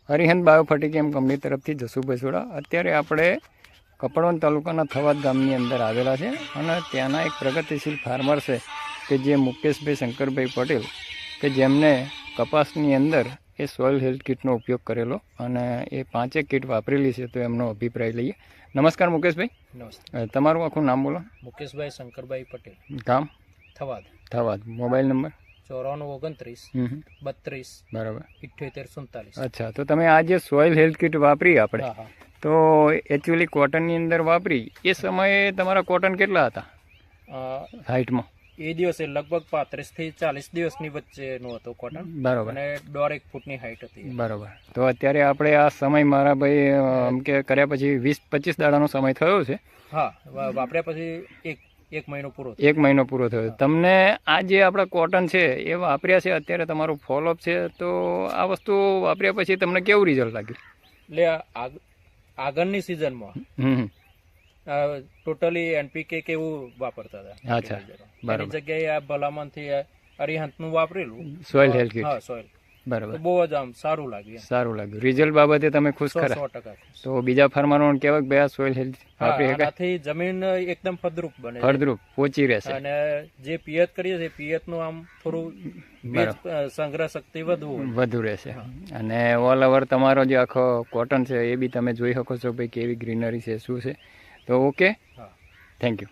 Harihant બાયોફર્ટિકેમ company તરફથી Jasubhai soda. અત્યારે આપણે કપડવંજ તાલુકાના થવાદ ગામની અંદર આવેલા છે અને ત્યાંના એક પ્રગતિશીલ ફાર્મર છે કે જે મુકેશભાઈ શંકરભાઈ પટેલ કે જેમને કપાસની અંદર એ સોઇલ હેલ્થ કિટનો ઉપયોગ કરેલો અને એ 5 કિટ વાપરેલી છે. તો એમનો અભિપ્રાય લઈએ. નમસ્કાર મુકેશભાઈ. નમસ્તે. તમારું આખું નામ બોલો. મુકેશભાઈ શંકરભાઈ પટેલ, ગામ થવાદ. થવાદ. મોબાઈલ નંબર 9429 32 બરાબર 7847. અચ્છા, તો તમે આ જે સોઇલ હેલ્થ કિટ વાપરી આપણે, હા હા. તો એકચ્યુઅલી કોટનની અંદર વાપરી એ સમયે તમારા કોટન કેટલા હતા હાઇટમાં? એ દિવસે લગભગ 35 થી 40 દિવસની વચ્ચેનું હતું કોટન. બરાબર. અને 1.5 ફૂટની હાઈટ હતી. બરાબર. તો અત્યારે આપણે આ સમય મારા ભાઈ એમ કે કર્યા પછી 20-25 દાડાનો સમય થયો છે. હા, વાપર્યા પછી એક મહિનો પૂરો થયો. 1 મહિનો પૂરો થયો. તમને આ જે આપણા કોટન છે એ વાપર્યા છે, અત્યારે તમારું ફોલોઅપ છે, તો આ વસ્તુ વાપર્યા પછી તમને કેવું રિઝલ્ટ લાગ્યું? એટલે આગળની સિઝનમાં ટોટલી એનપીકે કેવું વાપરતા હતા. અચ્છા, બરાબર. એની જગ્યાએ આ ભલામણથી અરિહંતનું વાપરેલું સોઇલ હેલ્થ કિટ. હા, સોઇલ. બરાબર. બહુ જ આમ સારું લાગ્યું. સારું લાગ્યું. રિઝલ્ટ બાબતે તમે ખુશ ખરા? 100% ખુશ. તો બીજા ફાર્મરોને કહેવાય કે ભાઈ આ સોઇલ હેલ્થ વાપરી શકાય? આનાથી જમીન એકદમ ફળદ્રુપ બને છે. ફળદ્રુપ પોચી રહેશે અને જે પિયત કરીએ છીએ પિયત નું આમ થોડું ભેજ સંગ્રહ શક્તિ વધુ રહેશે. અને ઓલ ઓવર તમારો જે આખો કોટન છે એ બી તમે જોઈ શકો છો ભાઈ કેવી ગ્રીનરી છે, શું છે. તો ઓકે, થેન્ક યુ.